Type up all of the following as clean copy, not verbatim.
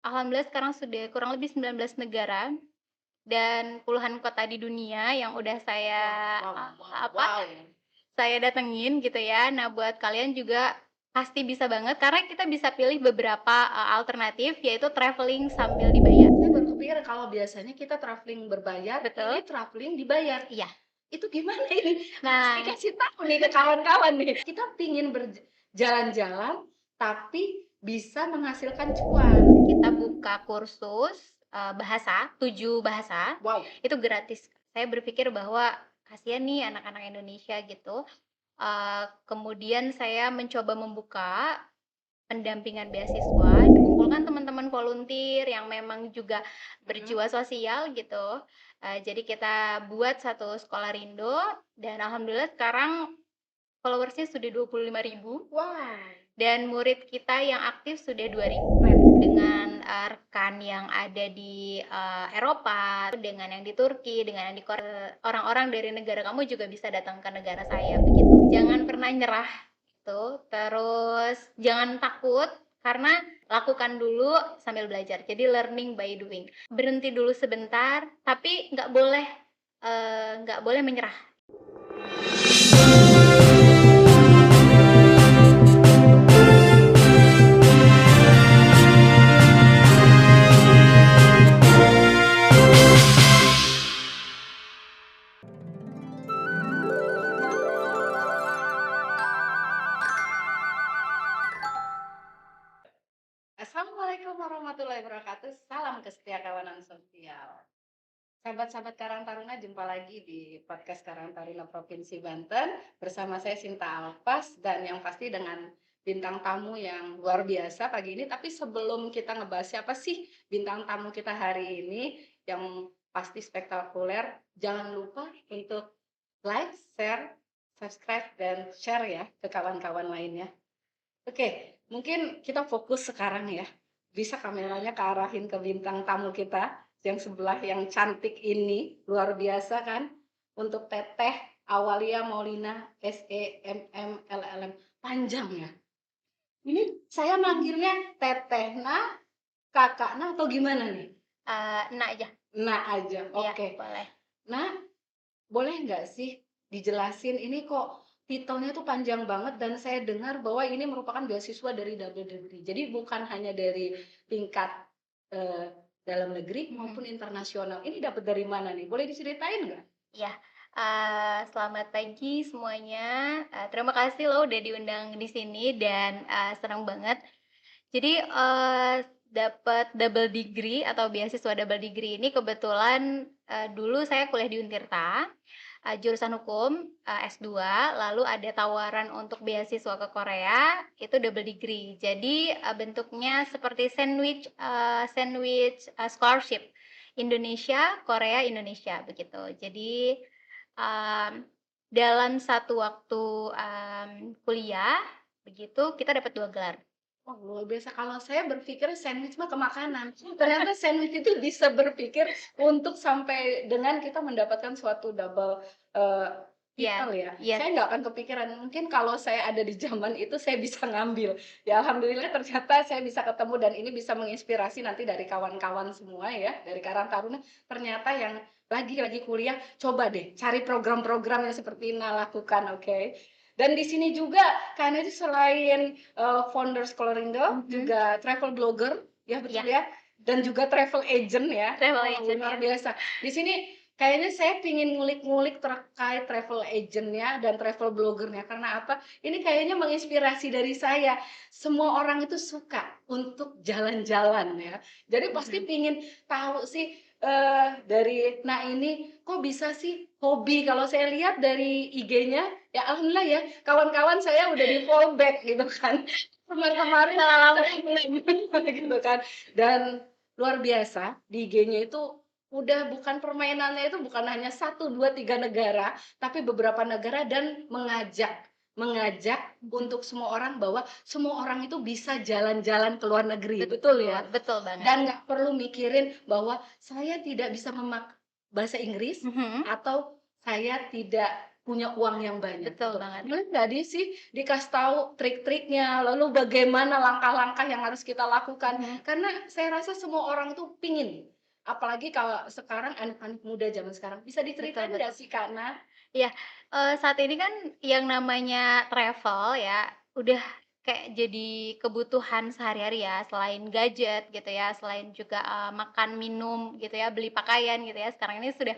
Alhamdulillah sekarang sudah kurang lebih 19 negara dan puluhan kota di dunia yang udah saya, Wow wow wow apa, wow. saya datengin gitu ya. Nah, buat kalian juga pasti bisa banget karena kita bisa pilih beberapa, alternatif yaitu traveling sambil dibayar. Saya baru kepikiran kalau biasanya kita traveling berbayar, ini Betul? traveling dibayar. Iya. Itu gimana ini? Mesti Nah, kasih tahu nih ke kawan-kawan nih. Kita pingin jalan-jalan, tapi bisa menghasilkan cuan. kita buka kursus, bahasa, 7 bahasa, Wow, itu gratis. Saya berpikir bahwa kasihan nih anak-anak Indonesia gitu, kemudian saya mencoba membuka pendampingan beasiswa, kumpulkan teman-teman volunteer yang memang juga mhm. berjiwa sosial gitu, jadi kita buat satu sekolah Rindo dan alhamdulillah sekarang followers-nya sudah 25.000 Wah, dan murid kita yang aktif sudah 2.000 keren. dengan, rekan yang ada di, Eropa, dengan yang di Turki, dengan yang di Korea, orang-orang dari negara kamu juga bisa datang ke negara saya, begitu. Jangan pernah nyerah gitu, terus jangan takut karena lakukan dulu sambil belajar. Jadi learning by doing. Berhenti dulu sebentar, tapi nggak boleh menyerah. Assalamualaikum warahmatullahi wabarakatuh. Salam kesetiakawanan sosial. Sahabat-sahabat Karang Taruna, jumpa lagi di podcast Karang Taruna Provinsi Banten bersama saya Sinta Alpas dan yang pasti dengan bintang tamu yang luar biasa pagi ini. Tapi sebelum kita ngebahas siapa sih bintang tamu kita hari ini yang pasti spektakuler, jangan lupa untuk like, share, subscribe, dan share ya ke kawan-kawan lainnya. Oke, mungkin kita fokus sekarang ya. Bisa kameranya kearahin ke bintang tamu kita yang sebelah yang cantik ini, luar biasa kan? Untuk Teteh Awalia Maulina SEMMLLM. Panjang ya. Ini saya manggilnya Tetehna, Kakakna atau gimana nih? Nah aja. Nah aja, Iya, oke. boleh. Nah, boleh nggak sih dijelasin ini kok titelnya tuh panjang banget dan saya dengar bahwa ini merupakan beasiswa dari double degree. Jadi bukan hanya dari tingkat eh, dalam negeri Mhm. maupun internasional. Ini dapat dari mana nih? Boleh diceritain nggak? Iya, selamat pagi semuanya, terima kasih loh udah diundang di sini dan, senang banget. Jadi, dapet double degree atau beasiswa double degree ini kebetulan, dulu saya kuliah di Untirta, jurusan hukum, S2, lalu ada tawaran untuk beasiswa ke Korea, itu double degree. Jadi, bentuknya seperti scholarship, Indonesia, Korea, Indonesia, begitu. Jadi, mmm, dalam satu waktu, kuliah, begitu, kita dapat 2 gelar. Oh, luar biasa. Kalau saya berpikir sandwich mah ke makanan. Ternyata sandwich itu bisa berpikir untuk sampai dengan kita mendapatkan suatu double eee, Iya, titel ya. iya. Saya nggak akan kepikiran, mungkin kalau saya ada di zaman itu saya bisa ngambil. Ya alhamdulillah ternyata saya bisa ketemu dan ini bisa menginspirasi nanti dari kawan-kawan semua ya, dari Karang Taruna, ternyata yang lagi kuliah, coba deh cari program-program yang seperti Ina lakukan, oke. Dan di sini juga karena itu selain founder Skolorindo, Mhm. juga travel blogger, ya betul Iya, ya? Dan juga travel agent ya. travel Wah, agent luar ya. biasa. Di sini kayaknya saya pingin ngulik-ngulik terkait travel agent-nya dan travel blogger-nya. Karena apa? Ini kayaknya menginspirasi dari saya. Semua orang itu suka untuk jalan-jalan ya. Jadi pasti Mhm. pingin tahu sih dari nah ini kok bisa sih hobi kalau saya lihat dari IG-nya ya alhamdulillah ya kawan-kawan saya udah di fallback gitu kan. Kemarin Salah lama. saya belum gitu kan. Dan luar biasa di IG-nya itu udah bukan permainannya itu bukan hanya 1, 2, 3 negara, tapi beberapa negara dan mengajak mengajak Mhm. untuk semua orang bahwa semua orang itu bisa jalan-jalan ke luar negeri, betul Betul, ya? betul banget. Dan nggak perlu mikirin bahwa saya tidak bisa bahasa Inggris Mhm. atau saya tidak punya uang yang banyak Betul gitu. banget. Boleh nggak sih dikasih tahu trik-triknya, lalu bagaimana langkah-langkah yang harus kita lakukan? Mhm. Karena saya rasa semua orang tuh pingin, apalagi kalau sekarang anak-anak muda zaman sekarang. Bisa Betul diceritain nggak betul. sih Kak Na? Iya, saat ini kan yang namanya travel ya, udah kayak jadi kebutuhan sehari-hari ya, selain gadget gitu ya, selain juga, makan, minum gitu ya, beli pakaian gitu ya, sekarang ini sudah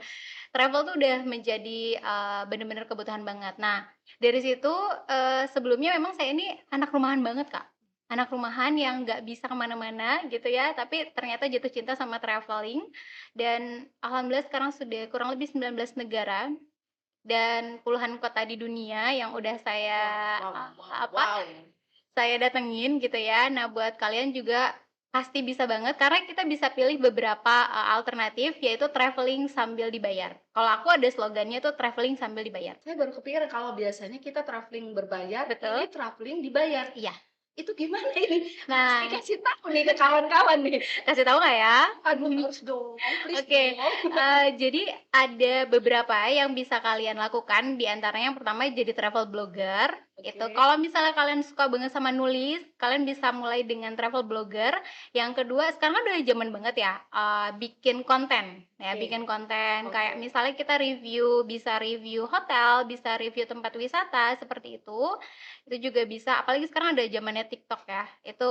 travel tuh udah menjadi, bener-bener kebutuhan banget. Nah, dari situ, sebelumnya memang saya ini anak rumahan banget, Kak. Anak rumahan yang nggak bisa ke mana-mana gitu ya, tapi ternyata jatuh cinta sama traveling dan alhamdulillah sekarang sudah kurang lebih 19 negara dan puluhan kota di dunia yang udah saya, Wow, wow, wow, apa, wow. saya datengin gitu ya. Nah, buat kalian juga pasti bisa banget karena kita bisa pilih beberapa, alternatif yaitu traveling sambil dibayar. Kalau aku ada slogannya tuh traveling sambil dibayar. Saya baru kepikiran kalau biasanya kita traveling berbayar, ini Betul? traveling dibayar. Iya. Itu gimana ini? Harus Nah, dikasih tahu nih ke kawan-kawan nih. kasih tahu nggak ya? Aduh harus dong, please Oke, dong. jadi ada beberapa yang bisa kalian lakukan, di antaranya yang pertama jadi travel blogger, gitu. Oke, Kalau misalnya kalian suka banget sama nulis, kalian bisa mulai dengan travel blogger. Yang kedua, sekarang kan udah zaman banget ya, bikin konten, ya, oke, bikin konten. oke. Kayak misalnya kita review, bisa review hotel, bisa review tempat wisata, seperti itu. Itu juga bisa, apalagi sekarang ada zamannya TikTok ya, itu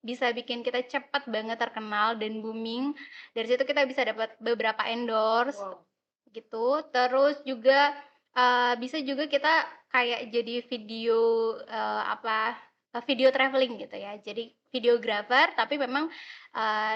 bisa bikin kita cepat banget terkenal dan booming dari situ kita bisa dapat beberapa endorse Wow, gitu, terus juga, bisa juga kita kayak jadi video, video travelling gitu ya. Jadi videographer tapi memang,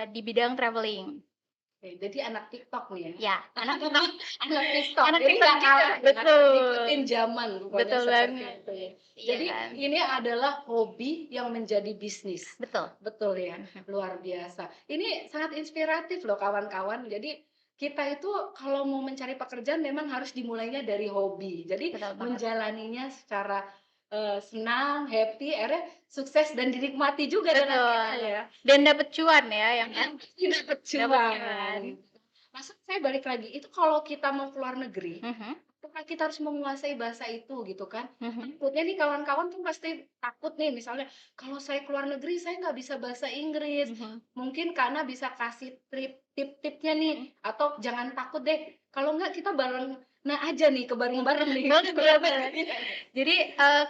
di bidang travelling. oke. Jadi anak TikTok nih ya? Ya, anak TikTok Anak TikTok, anak jadi TikTok nggak juga, kalah ya, betul, ngikutin zaman pokoknya betul seperti banget, itu ya. iya Jadi kan, ini adalah hobi yang menjadi bisnis. betul, Betul ya, mhm, luar biasa. Ini sangat inspiratif loh kawan-kawan. Jadi kita itu kalau mau mencari pekerjaan memang harus dimulainya dari hobi. Jadi betul banget, menjalaninya secara senang, happy, akhirnya sukses dan dinikmati juga dengan kita betul, ya. dan dapet cuan ya yang Pasti dapat dapet cuan. cuan, Maksud saya balik lagi, itu kalau kita mau keluar negeri, mhm apakah kita harus menguasai bahasa itu gitu kan? mhm, Takutnya nih kawan-kawan tuh pasti takut nih misalnya, kalau saya keluar negeri saya nggak bisa bahasa Inggris. mhm Mungkin karena bisa kasih tip-tipnya nih, mhm. atau jangan takut deh, kalau nggak kita bareng nah aja nih, ke bareng-bareng nih. Banget banget. Iya. Jadi,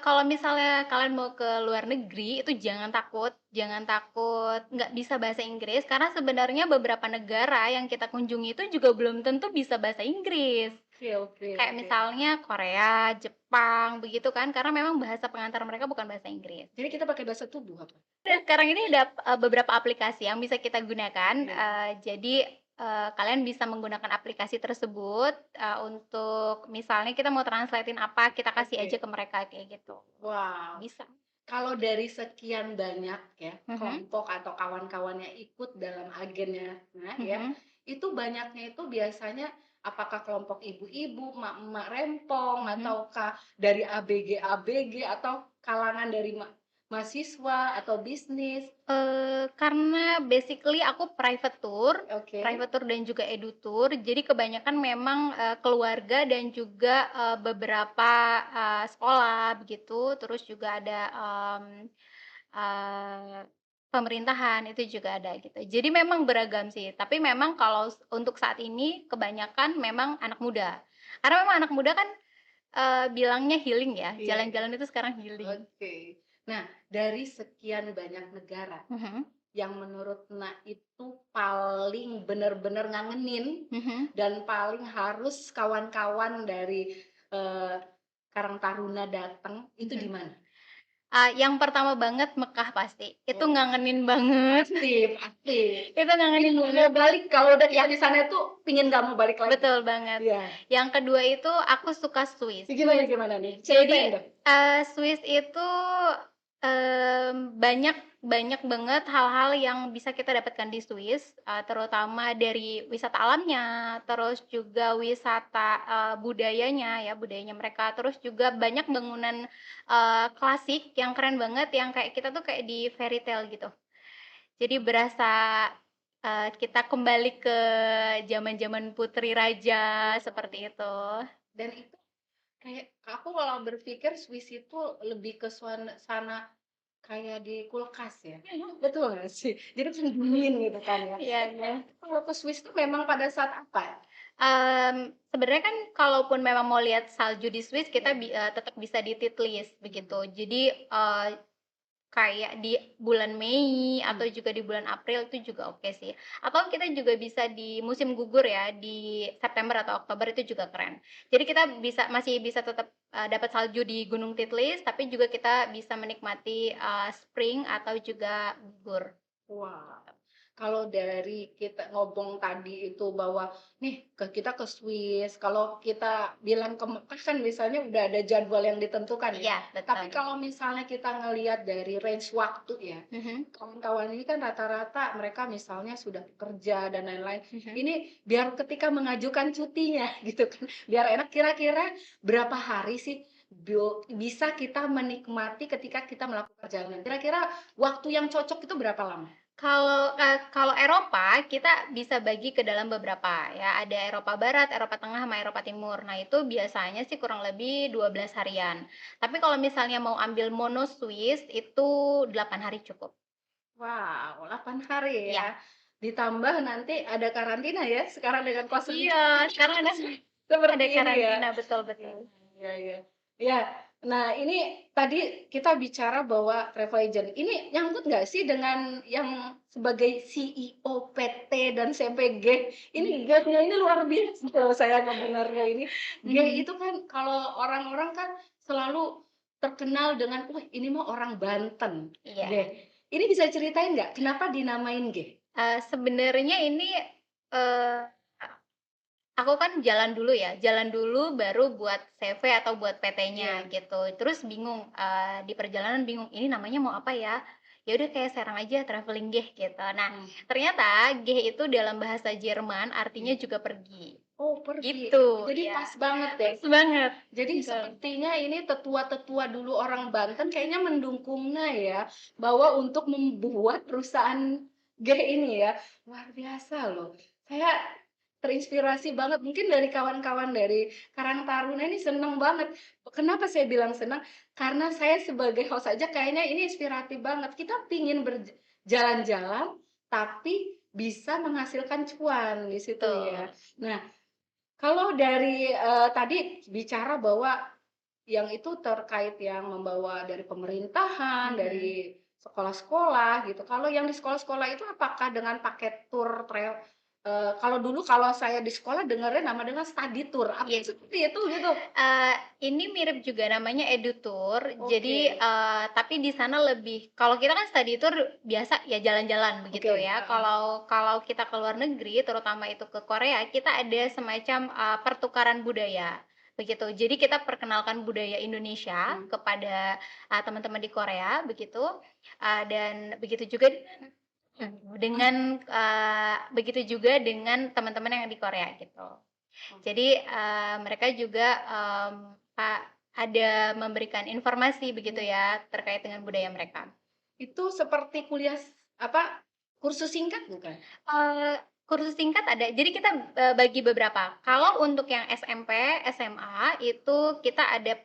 kalau misalnya kalian mau ke luar negeri, itu jangan takut nggak bisa bahasa Inggris, karena sebenarnya beberapa negara yang kita kunjungi itu juga belum tentu bisa bahasa Inggris. Oke, oke, Kayak oke. misalnya Korea, Jepang, begitu kan, karena memang bahasa pengantar mereka bukan bahasa Inggris. Jadi kita pakai bahasa tubuh apa? Dan sekarang ini ada, beberapa aplikasi yang bisa kita gunakan, Oke, jadi, kalian bisa menggunakan aplikasi tersebut, untuk misalnya kita mau translate-in apa, kita kasih aja oke. ke mereka, kayak gitu. Wow. Bisa. Kalau dari sekian banyak ya, Mhm kelompok atau kawan-kawannya ikut dalam agennya, nah ya, mhm itu banyaknya itu biasanya apakah kelompok ibu-ibu, emak-emak rempong, mhm. ataukah dari ABG-ABG, atau kalangan dari mahasiswa atau bisnis? Karena basically aku Oke, private tour dan juga edu tour, jadi kebanyakan memang, keluarga dan juga, beberapa, sekolah begitu, terus juga ada, eee, pemerintahan itu juga ada gitu. Jadi memang beragam sih, tapi memang kalau untuk saat ini kebanyakan memang anak muda. Karena memang anak muda kan, bilangnya healing ya, iya, iya. jalan-jalan itu sekarang healing. Oke. Nah, dari sekian banyak negara, Mhm yang menurut Nak itu paling bener-bener ngangenin mhm dan paling harus kawan-kawan dari, eee, Karang Taruna datang, itu di mhm. mana? Yang pertama banget Mekah pasti, itu Oh, ngangenin banget, pasti, pasti. itu Pingin ngangenin nggak mau banget, balik, kalau udah yang di sana tuh pingin nggak mau balik lagi. betul banget. Iya. Yang kedua itu aku suka Swiss. Gimana gimana nih? Jadi, Ceritain dong. Swiss itu, banyak banyak banget hal-hal yang bisa kita dapatkan di Swiss, terutama dari wisata alamnya, terus juga wisata, budayanya ya, budayanya mereka, terus juga banyak bangunan, klasik yang keren banget, yang kayak kita tuh kayak di fairy tale gitu. Jadi berasa, kita kembali ke zaman-zaman putri raja, Wow. seperti itu. Dan itu Kayak aku malah berpikir Swiss itu lebih ke suasana kayak di kulkas ya, betul nggak sih? Jadi kan dingin gitu kan ya. Iya iya. Kalau ke Swiss itu memang pada saat apa? Sebenarnya kan kalaupun memang mau lihat salju di Swiss kita Iya. tetap bisa di Titlis begitu. Jadi, kayak di bulan Mei atau Mhm. juga di bulan April itu juga oke sih. Atau kita juga bisa di musim gugur ya, di September atau Oktober itu juga keren. Jadi kita masih bisa tetap, dapat salju di Gunung Titlis, tapi juga kita bisa menikmati, spring atau juga gugur. Wah, kalau dari kita ngomong tadi itu bahwa nih kita ke Swiss, kalau kita bilang ke Mekah kan misalnya udah ada jadwal yang ditentukan ya. Iya, Tapi betul. kalau misalnya kita ngelihat dari range waktu ya, Mhm kawan-kawan ini kan rata-rata mereka misalnya sudah bekerja dan lain-lain. mhm. Ini biar ketika mengajukan cutinya gitu kan, biar enak kira-kira berapa hari sih bisa kita menikmati ketika kita melakukan perjalanan. Kira-kira waktu yang cocok itu berapa lama? Kalau Eropa, kita bisa bagi ke dalam beberapa ya, ada Eropa Barat, Eropa Tengah, sama Eropa Timur. Nah, itu biasanya sih kurang lebih 12 harian. Tapi kalau misalnya mau ambil mono Swiss, itu 8 hari cukup. Wow, 8 hari Iya. ya. Ditambah nanti ada karantina ya, sekarang dengan kos Iya, sekarang ada seperti ini ya. karantina, betul betul. Iya iya. Ya, nah ini tadi kita bicara bahwa travel agent, ini nyangkut nggak sih dengan yang sebagai CEO PT dan CPG? Ini gapnya ini luar biasa kalau saya ngedengarnya ini. G Mhm. itu kan kalau orang-orang kan selalu terkenal dengan, "Wah ini mah orang Banten." G. Iya. Ini bisa ceritain nggak kenapa dinamain G? Sebenarnya ini, eee aku kan jalan dulu ya, jalan dulu baru buat CV atau buat PT-nya Iya. gitu. Terus bingung, di perjalanan bingung, "Ini namanya mau apa ya?" Ya udah kayak serang aja traveling Geh gitu. Nah, Mmm, ternyata Geh itu dalam bahasa Jerman artinya iya. juga pergi, Oh pergi, gitu, jadi ya. pas banget deh. Pas banget, Jadi betul. sepertinya ini tetua-tetua dulu orang Banten kayaknya mendukungnya ya, bahwa untuk membuat perusahaan ini ya. Luar biasa loh. Saya terinspirasi banget, mungkin dari kawan-kawan dari Karang Taruna ini seneng banget. Kenapa saya bilang senang? Karena saya sebagai host aja kayaknya ini inspiratif banget. Kita pingin jalan-jalan, tapi bisa menghasilkan cuan di situ ya. Betul. Nah, kalau dari, tadi bicara bahwa yang itu terkait yang membawa dari pemerintahan, Mhm. dari sekolah-sekolah gitu. Kalau yang di sekolah-sekolah itu apakah dengan paket tur kalau dulu kalau saya di sekolah dengarnya nama dengan study tour, apa Iya. seperti itu gitu? Eee, ini mirip juga namanya EduTour. Oke Jadi, tapi di sana lebih kalau kita kan study tour biasa ya jalan-jalan begitu oke, ya. heeh, Kalau kalau kita ke luar negeri, terutama itu ke Korea, kita ada semacam, pertukaran budaya, begitu. Jadi kita perkenalkan budaya Indonesia mmm, kepada, teman-teman di Korea begitu, dan begitu juga mhm, begitu juga dengan teman-teman yang di Korea gitu. oke. Jadi, mereka juga, ada memberikan informasi begitu Iya. ya, terkait dengan budaya mereka. Itu seperti kuliah apa, kursus singkat bukan? Kursus singkat ada, jadi kita, bagi beberapa. Kalau untuk yang SMP, SMA itu kita ada,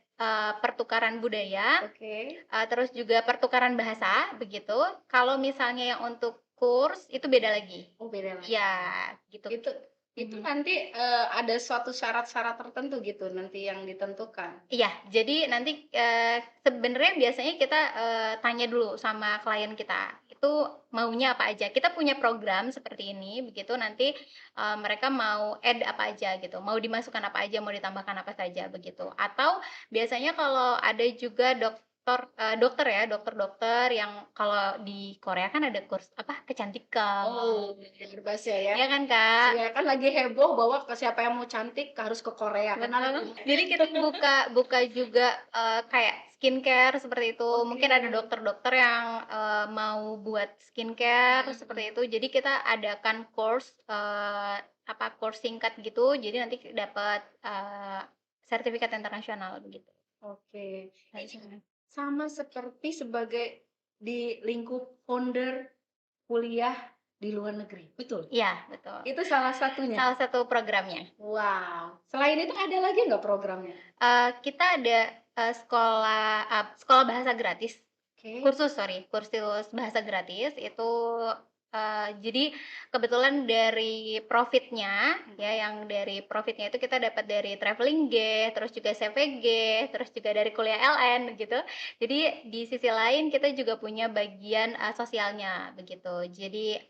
pertukaran budaya, Oke. terus juga pertukaran bahasa begitu. Kalau misalnya yang untuk kurs itu beda lagi. Oh beda lagi. Ya gitu. Itu itu Mhm. nanti, ada suatu syarat-syarat tertentu gitu nanti yang ditentukan? Iya, jadi nanti, sebenarnya biasanya kita, tanya dulu sama klien kita, itu maunya apa aja. Kita punya program seperti ini, begitu nanti, mereka mau add apa aja gitu, mau dimasukkan apa aja, mau ditambahkan apa saja, begitu. Atau biasanya kalau ada juga dokter ya, dokter-dokter yang kalau di Korea kan ada kurs apa, Oh, kecantikan, berbahasa ya? iya kan, Kak? Iya kan lagi heboh bahwa siapa yang mau cantik harus ke Korea, kenapa Betul. tuh? Jadi kita buka buka juga, kayak skincare seperti itu. Oke, Mungkin ada dokter-dokter yang, mau buat skincare mhm seperti mhm, itu. Jadi kita adakan course, course singkat gitu. Jadi nanti dapat, sertifikat internasional begitu. oke. Ini Hasilnya. sama seperti sebagai di lingkup founder kuliah di luar negeri, betul? Iya, betul. Itu salah satunya? Salah satu programnya. Wow, selain itu ada lagi nggak programnya? Kita ada, sekolah bahasa gratis, Oke. kursus bahasa gratis itu, jadi kebetulan dari profitnya ya, yang dari profitnya itu kita dapat dari traveling G, terus juga CVG, terus juga dari kuliah LN gitu. Jadi di sisi lain kita juga punya bagian, sosialnya begitu. Jadi,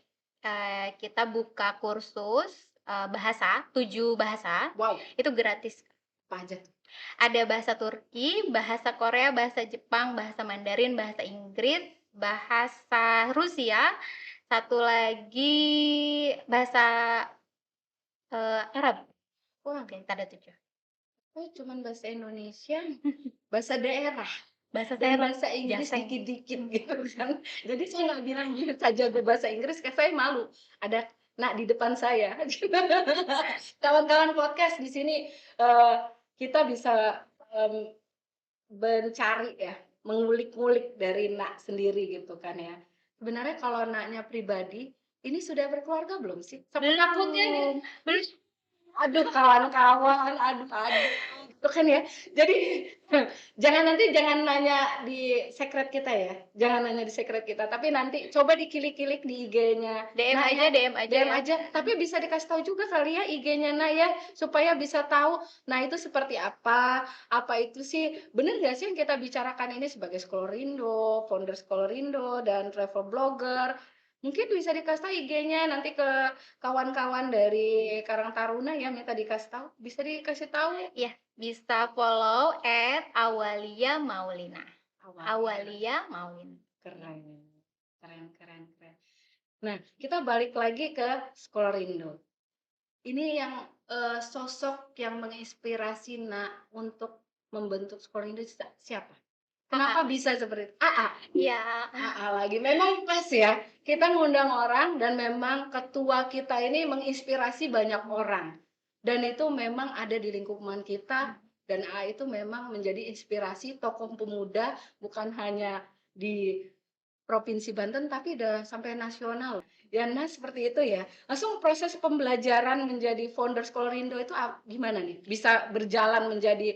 kita buka kursus, bahasa, 7 bahasa, Wow, itu gratis. apa aja tuh? Ada bahasa Turki, bahasa Korea, bahasa Jepang, bahasa Mandarin, bahasa Inggris, bahasa Rusia, satu lagi bahasa, Arab. Wah, Oke, ada 7. oh cuman bahasa Indonesia, bahasa daerah, Bahasa dan saya bahasa Inggris Jaseng. dikit-dikit gitu kan. Jadi saya nggak bilang bisa jago bahasa Inggris, kayak saya malu. Ada nak di depan saya. Kawan-kawan podcast di sini, eee, kita bisa, mencari ya, mengulik-ngulik dari nak sendiri gitu kan ya. Sebenarnya kalau naknya pribadi, ini sudah berkeluarga belum sih? Sampai takutnya nih, Belum, belum. aduh kawan-kawan, aduh, gitu kan ya. Jadi jangan nanya di secret kita ya, jangan nanya di secret kita, tapi nanti coba dikilik-kilik di IG-nya DM Nak aja ya, DM aja DM ya. aja, tapi bisa dikasih tahu juga kali ya IG-nya Nak ya, supaya bisa tahu, nah itu seperti apa itu sih, bener nggak sih yang kita bicarakan ini sebagai Skolorindo, founder Skolorindo, dan travel blogger. Mungkin bisa dikasih tahu IG-nya nanti ke kawan-kawan dari Karang Taruna ya, minta dikasih tahu, bisa dikasih tahu? Iya, bisa follow @Awalia Maulina. Awalnya. Awalia Maulina. Keren, keren, keren, keren. Nah, kita balik lagi ke Skolorindo. Ini yang, sosok yang menginspirasi Nak untuk membentuk Skolorindo siapa? Kenapa AA. bisa seperti itu? AA? Iya. AA lagi, memang pas ya, kita ngundang orang dan memang ketua kita ini menginspirasi banyak orang. Dan itu memang ada di lingkungan kita, dan AA itu memang menjadi inspirasi tokoh pemuda bukan hanya di Provinsi Banten tapi udah sampai nasional. Ya nah seperti itu ya. Langsung proses pembelajaran menjadi founder Skolorindo itu gimana nih? Bisa berjalan menjadi,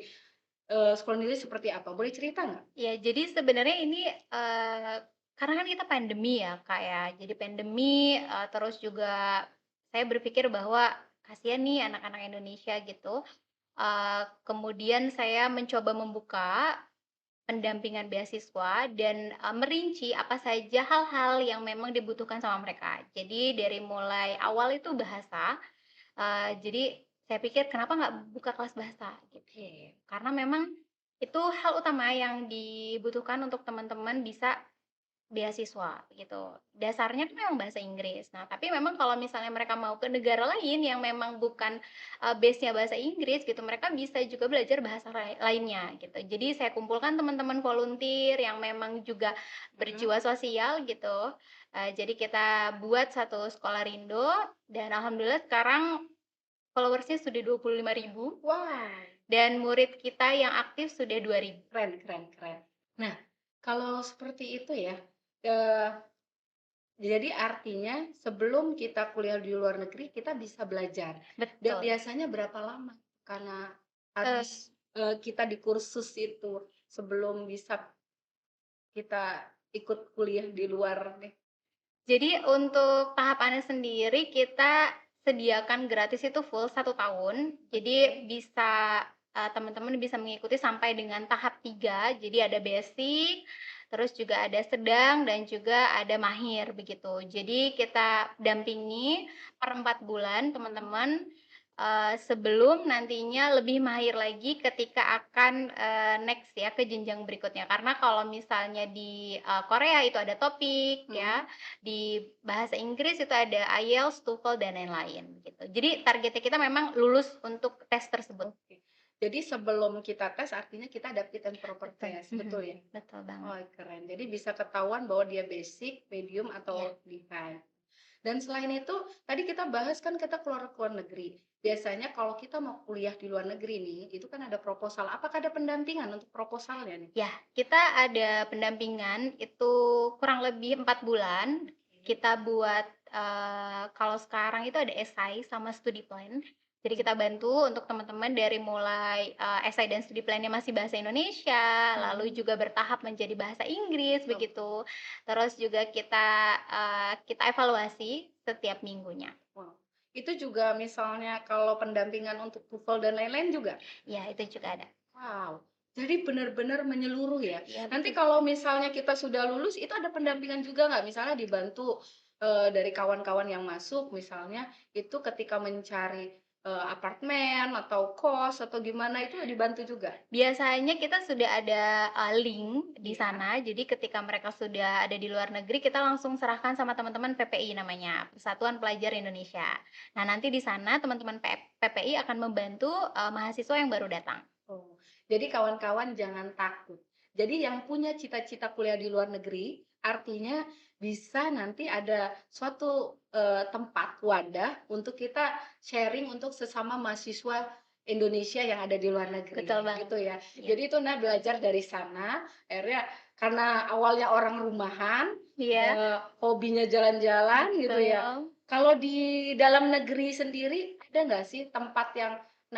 Skolorindo seperti apa? Boleh cerita nggak? Ya, jadi sebenarnya ini, karena kan kita pandemi ya, Kak, ya. Jadi pandemi, terus juga saya berpikir bahwa kasihan nih anak-anak Indonesia gitu, kemudian saya mencoba membuka pendampingan beasiswa dan, merinci apa saja hal-hal yang memang dibutuhkan sama mereka. Jadi dari mulai awal itu bahasa, jadi saya pikir kenapa nggak buka kelas bahasa gitu. Karena memang itu hal utama yang dibutuhkan untuk teman-teman bisa beasiswa gitu. Dasarnya kan memang bahasa Inggris. Nah, tapi memang kalau misalnya mereka mau ke negara lain yang memang bukan, base-nya bahasa Inggris gitu, mereka bisa juga belajar bahasa lainnya gitu. Jadi saya kumpulkan teman-teman volunteer yang memang juga Mhm. berjiwa sosial gitu, jadi kita buat satu sekolah Rindo dan alhamdulillah sekarang followers-nya sudah 25.000 Wah, dan murid kita yang aktif sudah 2.000. keren, keren, keren. Nah, kalau seperti itu ya, eee, jadi artinya sebelum kita kuliah di luar negeri, kita bisa belajar. Dan Betul, biasanya berapa lama? Karena eee habis, kita di kursus itu, sebelum bisa kita ikut kuliah di luar nih? Jadi untuk tahapannya sendiri kita sediakan gratis itu full 1 tahun. Jadi Oke. bisa, teman-teman bisa mengikuti sampai dengan tahap 3. Jadi ada basic, terus juga ada sedang dan juga ada mahir begitu. Jadi kita dampingi per 4 bulan teman-teman, sebelum nantinya lebih mahir lagi ketika akan, next ya ke jenjang berikutnya. Karena kalau misalnya di, Korea itu ada topik ya, Mhm. di bahasa Inggris itu ada IELTS, TOEFL, dan lain-lain gitu. Jadi targetnya kita memang lulus untuk tes tersebut. Oke. Jadi sebelum kita tes artinya kita ada fit and proper Betul, test, betul ya? betul banget. Oh keren, jadi bisa ketahuan bahwa dia basic, medium, Iya. atau advance. Dan selain itu, tadi kita bahas kan kita keluar ke luar negeri. Biasanya kalau kita mau kuliah di luar negeri nih, itu kan ada proposal. Apakah ada pendampingan untuk proposalnya nih? Ya, kita ada pendampingan itu kurang lebih 4 bulan. Oke. Kita buat, kalau sekarang itu ada esai sama studi plan. Jadi Mhm. kita bantu untuk teman-teman dari mulai, esai dan studi plan-nya masih bahasa Indonesia, lalu Mhm. juga bertahap menjadi bahasa Inggris Oh, begitu. Terus juga kita evaluasi setiap minggunya. wow. Itu juga misalnya kalau pendampingan untuk TOEFL dan lain-lain juga? Ya itu juga ada. Wow, jadi benar-benar menyeluruh ya. Iya Nanti betul. kalau misalnya kita sudah lulus itu ada pendampingan juga nggak? Misalnya dibantu, dari kawan-kawan yang masuk misalnya, itu ketika mencari, apartemen atau kos atau gimana itu dibantu juga? Biasanya kita sudah ada, link di Iya. sana, jadi ketika mereka sudah ada di luar negeri, kita langsung serahkan sama teman-teman PPI namanya, Persatuan Pelajar Indonesia. Nah, nanti di sana teman-teman PPI akan membantu, mahasiswa yang baru datang. Oh, jadi kawan-kawan jangan takut. Jadi yang punya cita-cita kuliah di luar negeri, artinya bisa nanti ada suatu, tempat, wadah untuk kita sharing untuk sesama mahasiswa Indonesia yang ada di luar Betul negeri, banget. gitu ya. Iya. Jadi itu Nah belajar dari sana, akhirnya karena awalnya orang rumahan, Iya, hobinya jalan-jalan gitu ya. betul. Kalau di dalam negeri sendiri, ada nggak sih tempat yang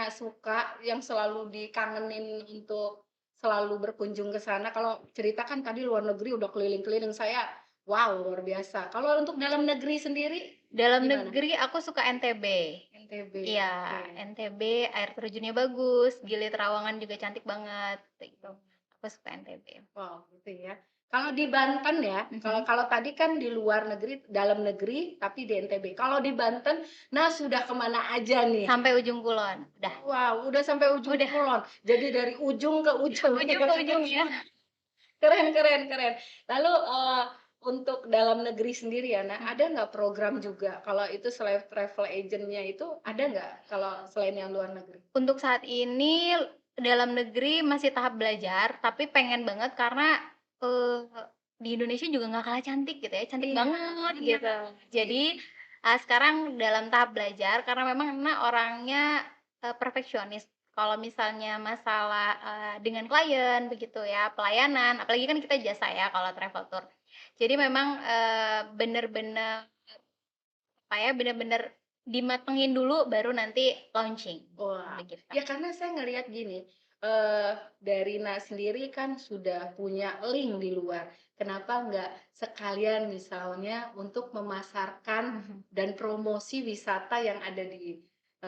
suka yang selalu dikangenin untuk selalu berkunjung ke sana? Kalau cerita kan tadi luar negeri udah keliling-keliling, saya wow luar biasa. Kalau untuk dalam negeri sendiri Dalam gimana? negeri aku suka NTB. NTB, Iya, oke. NTB air terjunnya bagus, Gili Trawangan juga cantik banget, gitu. Aku suka NTB. Wow, gitu ya. Kalau di Banten ya, kalau Mhm. kalau tadi kan di luar negeri, dalam negeri, tapi di NTB. Kalau di Banten, nah sudah kemana aja nih? Sampai ujung kulon, udah. Wow, udah sampai ujung Udah, kulon. Jadi dari ujung ke ujung. ujung ke ujung ya. Keren keren keren. Lalu, untuk dalam negeri sendiri ya, nah Mhm. ada nggak program juga kalau itu selain travel agent-nya itu ada Mhm. nggak kalau selain yang luar negeri? Untuk saat ini dalam negeri masih tahap belajar, tapi pengen banget karena, eee, di Indonesia juga nggak kalah cantik gitu ya, cantik Iya, banget bener. gitu. It Jadi, sekarang dalam tahap belajar karena memang Ena orangnya, perfeksionis. Kalau misalnya masalah, dengan klien begitu ya, pelayanan, apalagi kan kita jasa ya kalau travel tour. Jadi memang, bener-bener apa ya, bener-bener dimatengin dulu baru nanti launching, Wah, begitu. ya karena saya ngelihat gini, dari sendiri kan sudah punya link di luar. Kenapa nggak sekalian misalnya untuk memasarkan Mhm. dan promosi wisata yang ada di, Di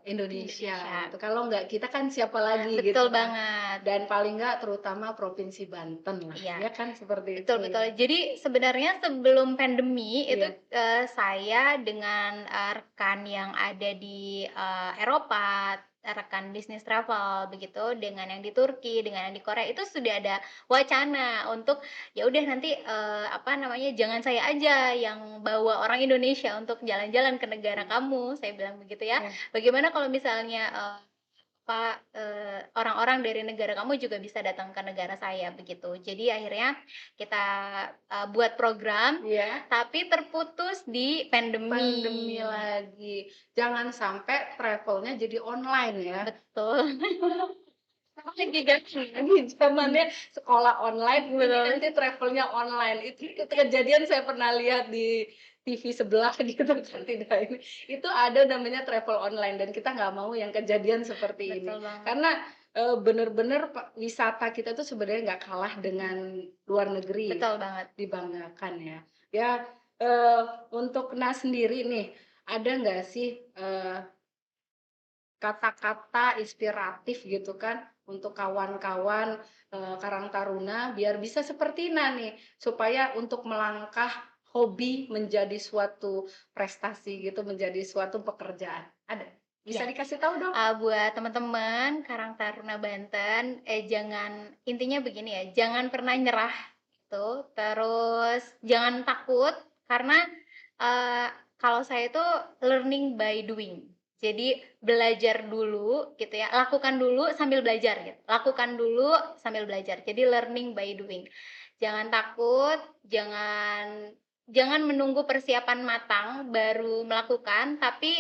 Indonesia Indonesia. gitu. Kalau nggak kita kan siapa lagi Betul gitu kan. banget, Dan paling nggak terutama Provinsi Banten lah, iya, ya kan seperti betul itu betul. ya? Jadi sebenarnya sebelum pandemi itu, Iya. saya dengan, rekan yang ada di, Eropa, rekan bisnis travel begitu, dengan yang di Turki, dengan yang di Korea, itu sudah ada wacana untuk, ya udah nanti, apa namanya, jangan saya aja yang bawa orang Indonesia untuk jalan-jalan ke negara Mmm, kamu, saya bilang begitu ya. iya. Bagaimana kalau misalnya, orang-orang dari negara kamu juga bisa datang ke negara saya, begitu. Jadi akhirnya kita, buat program, Iya. tapi terputus di pandemi. Pandemi lagi. Jangan sampai travelnya jadi online ya. Betul. Lagi ganti. Ini zamannya sekolah online, ini Betul. nanti travelnya online. Itu kejadian saya pernah lihat di TV sebelah gitu kan, tidak ini. Itu ada namanya travel online dan kita nggak mau yang kejadian seperti ini. Betul banget. Karena, bener-bener wisata kita tuh sebenarnya nggak kalah Mhm. dengan luar negeri, Betul banget. dibanggakan ya. Ya, untuk sendiri nih, ada nggak sih, kata-kata inspiratif gitu kan, untuk kawan-kawan, karang taruna biar bisa seperti nih, supaya untuk melangkah hobi menjadi suatu prestasi gitu, menjadi suatu pekerjaan. Ada? Bisa Iya. dikasih tahu dong? Buat teman-teman Karang Taruna Banten, jangan intinya begini ya, jangan pernah nyerah gitu, terus jangan takut karena, eee, kalau saya itu learning by doing. Jadi belajar dulu gitu ya, lakukan dulu sambil belajar gitu, lakukan dulu sambil belajar. Jadi learning by doing. Jangan takut, jangan jangan menunggu persiapan matang baru melakukan, tapi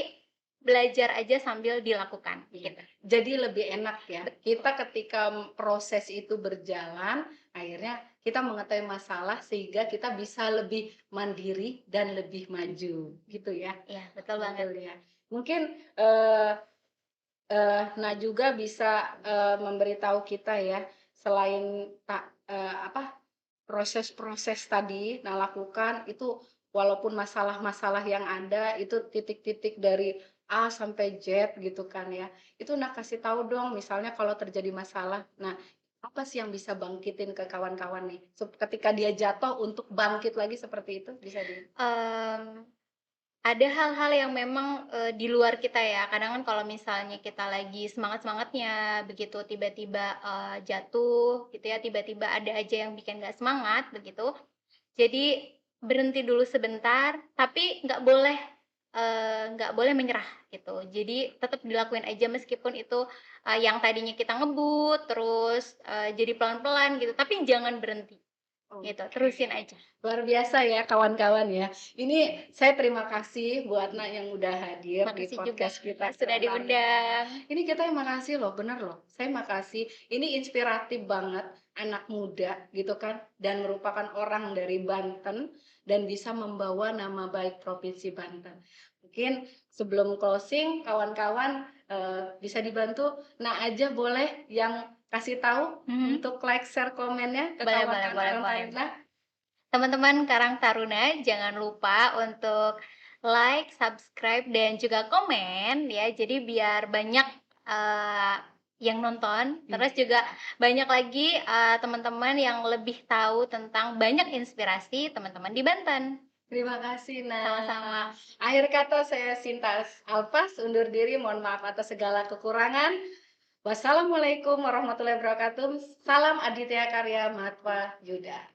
belajar aja sambil dilakukan, Iya, gitu. jadi lebih enak ya, Betul kita ketika proses itu berjalan, akhirnya kita mengetahui masalah sehingga kita bisa lebih mandiri dan lebih maju, gitu ya. Iya, betul banget. Betul ya. Mungkin, juga bisa, memberitahu kita ya, selain apa, proses-proses tadi lakukan itu walaupun masalah-masalah yang ada itu titik-titik dari A sampai Z gitu kan ya. Itu kasih tahu dong misalnya kalau terjadi masalah. Nah, apa sih yang bisa bangkitin ke kawan-kawan nih, ketika dia jatuh untuk bangkit lagi seperti itu bisa Mmm, ada hal-hal yang memang, di luar kita ya, kadang kan kalau misalnya kita lagi semangat-semangatnya, begitu tiba-tiba, jatuh gitu ya, tiba-tiba ada aja yang bikin nggak semangat begitu. Jadi berhenti dulu sebentar, tapi nggak boleh menyerah gitu. Jadi tetap dilakuin aja meskipun itu, yang tadinya kita ngebut, terus, jadi pelan-pelan gitu, tapi jangan berhenti gitu, Oke, terusin aja. luar biasa ya kawan-kawan ya. Ini saya terima kasih buat yang udah hadir di Makasih juga podcast kita sudah Karang Taruna. diundang. Ini kita yang makasih loh, bener loh. Saya makasih. Ini inspiratif banget, anak muda gitu kan, dan merupakan orang dari Banten dan bisa membawa nama baik Provinsi Banten. Mungkin sebelum closing, kawan-kawan bisa dibantu. Nah aja boleh yang kasih tahu Mhm, untuk like, share, komennya ke boleh boleh kawan-kawan boleh Karang boleh. Taruna. Teman-teman Karang Taruna jangan lupa untuk like, subscribe, dan juga komen ya. Jadi biar banyak, eee, yang nonton, terus Iya. juga banyak lagi, teman-teman yang lebih tahu tentang banyak inspirasi teman-teman di Banten. Terima kasih. Sama-sama. Nah, akhir kata saya Sinta Alfas undur diri. Mohon maaf atas segala kekurangan. Wassalamualaikum warahmatullahi wabarakatuh. Salam Aditya Karya Matwa Yuda.